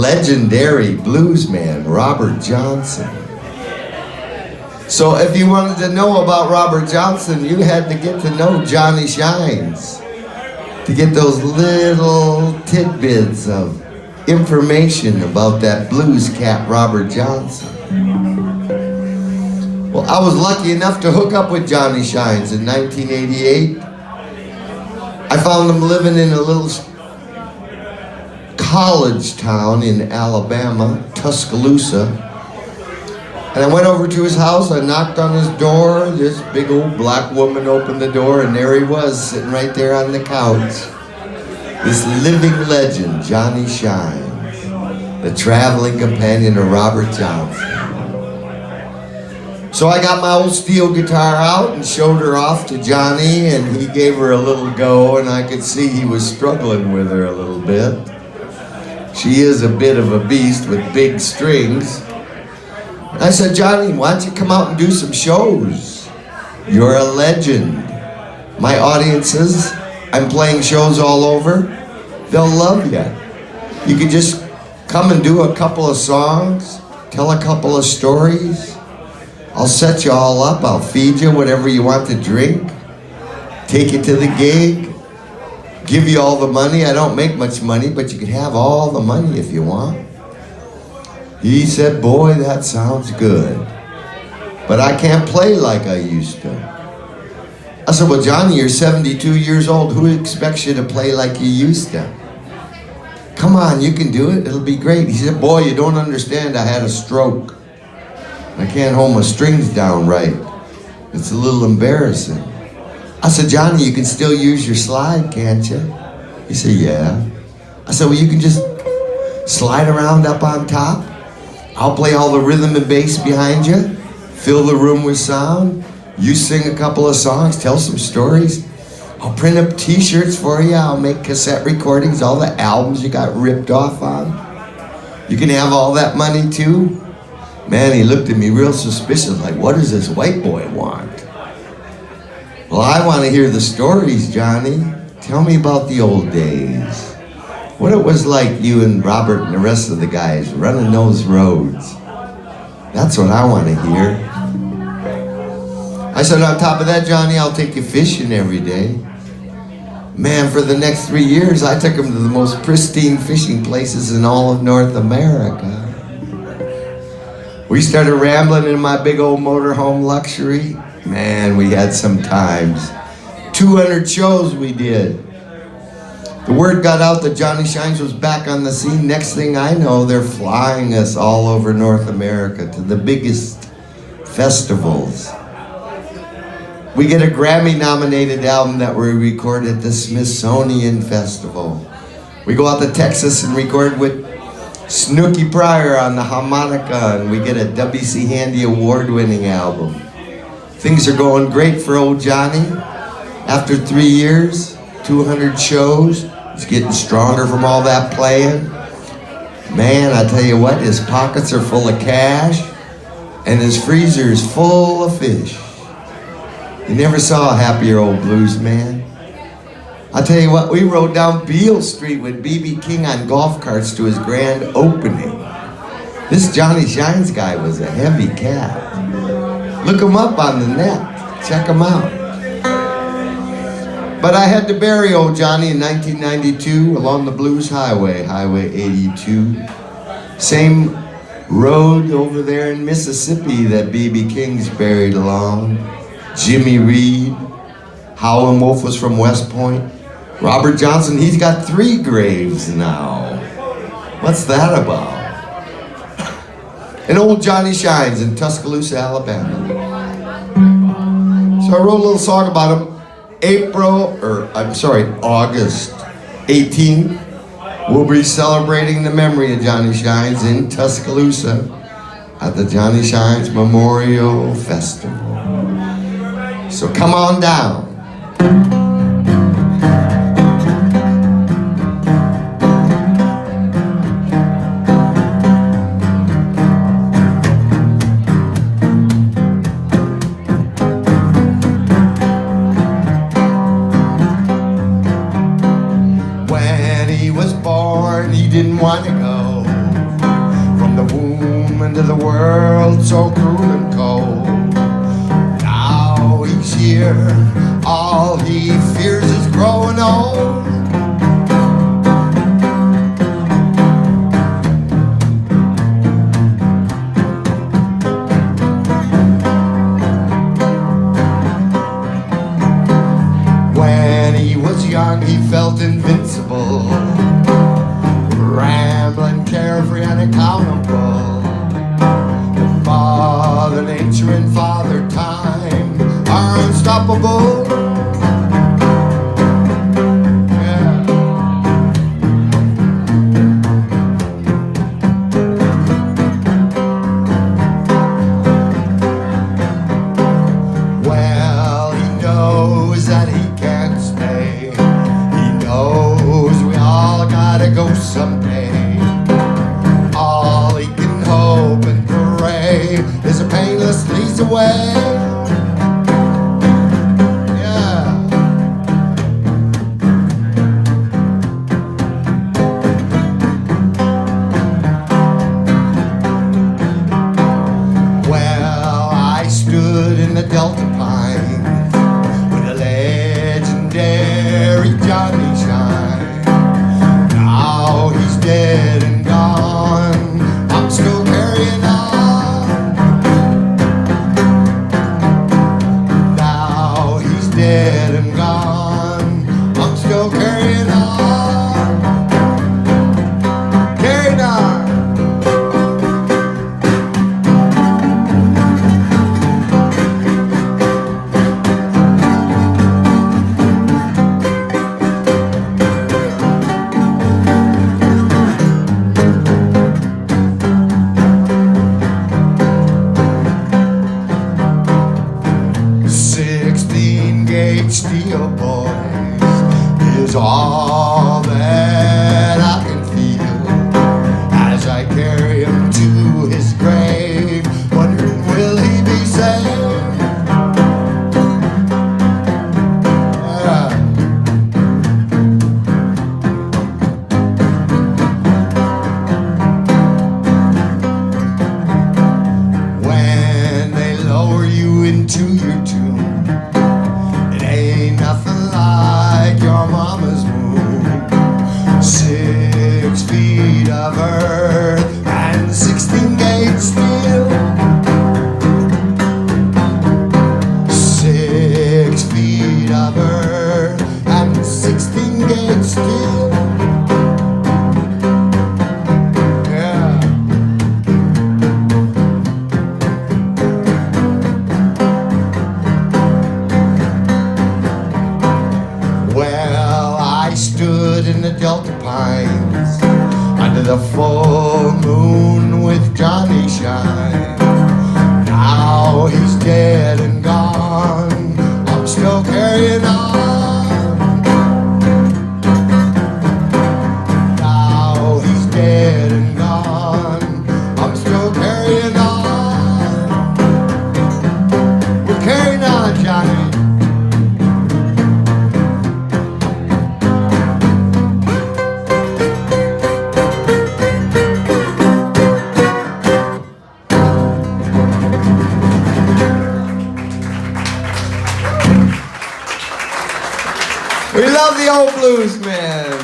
legendary bluesman Robert Johnson. So if you wanted to know about Robert Johnson, you had to get to know Johnny Shines to get those little tidbits of information about that blues cat Robert Johnson. Well, I was lucky enough to hook up with Johnny Shines in 1988. I found him living in a little college town in Alabama, Tuscaloosa. And I went over to his house, I knocked on his door, this big old black woman opened the door, and there he was, sitting right there on the couch. This living legend, Johnny Shines, the traveling companion of Robert Johnson. So I got my old steel guitar out and showed her off to Johnny, and he gave her a little go, and I could see he was struggling with her a little bit. She is a bit of a beast with big strings. I said, Johnny, why don't you come out and do some shows? You're a legend. My audiences, I'm playing shows all over. They'll love you. You could just come and do a couple of songs, tell a couple of stories. I'll set you all up. I'll feed you whatever you want to drink. Take you to the gig. Give you all the money. I don't make much money, but you can have all the money if you want. He said, boy, that sounds good. But I can't play like I used to. I said, well, Johnny, you're 72 years old. Who expects you to play like you used to? Come on, you can do it. It'll be great. He said, boy, you don't understand. I had a stroke. I can't hold my strings down right. It's a little embarrassing. I said, Johnny, you can still use your slide, can't you? He said, yeah. I said, well, you can just slide around up on top. I'll play all the rhythm and bass behind you, fill the room with sound. You sing a couple of songs, tell some stories. I'll print up t-shirts for you. I'll make cassette recordings, all the albums you got ripped off on. You can have all that money too. Man, he looked at me real suspicious, like, what does this white boy want? Well, I want to hear the stories, Johnny. Tell me about the old days. What it was like, you and Robert and the rest of the guys running those roads. That's what I want to hear. I said, on top of that, Johnny, I'll take you fishing every day. Man, for the next 3 years, I took him to the most pristine fishing places in all of North America. We started rambling in my big old motorhome luxury. Man, we had some times. 200 shows we did. The word got out that Johnny Shines was back on the scene. Next thing I know, they're flying us all over North America to the biggest festivals. We get a Grammy-nominated album that we record at the Smithsonian Festival. We go out to Texas and record with Snooky Pryor on the harmonica, and we get a W.C. Handy award-winning album. Things are going great for old Johnny. After 3 years, 200 shows, he's getting stronger from all that playing. Man, I tell you what, his pockets are full of cash, and his freezer is full of fish. You never saw a happier old blues man. I tell you what, we rode down Beale Street with B.B. King on golf carts to his grand opening. This Johnny Shines guy was a heavy cat. Look him up on the net. Check him out. But I had to bury old Johnny in 1992 along the Blues Highway, Highway 82. Same road over there in Mississippi that B.B. King's buried along. Jimmy Reed. Howlin' Wolf was from West Point. Robert Johnson, he's got 3 graves now. What's that about? And old Johnny Shines in Tuscaloosa, Alabama. So I wrote a little song about him. August 18th, we'll be celebrating the memory of Johnny Shines in Tuscaloosa at the Johnny Shines Memorial Festival. So come on down. When he was born, he didn't want to go. into the world so cruel and cold. Now he's here, all he fears is growing old. When he was young, he felt invincible, rambling, carefree, and accountable. But Mother Nature and Father Time are unstoppable. Yeah. Well, he knows that he can't stay. He knows we all gotta go someday. All he can hope and pray is a painless leads away. Yeah. Well, I stood in the Delta Pines with a legendary DuChaine. Now he's dead and gone, I'm still carrying on. Now he's dead and gone, I'm still carrying on. Carrying on. Steel boys is all that I can feel as I carry him to his grave, wondering will he be saved? Yeah. When they lower you into your tomb, ain't nothing like your mama's womb. 6 feet of earth and 16 gates steel. 6 feet of earth and 16 gates steel. Yeah. Well, I stood in the Delta Pines under the full moon with Johnny Shine. Now he's dead and gone, I'm still carrying on. Now he's dead and gone, I'm still carrying on. We're carrying on, Johnny. We love the old blues, man.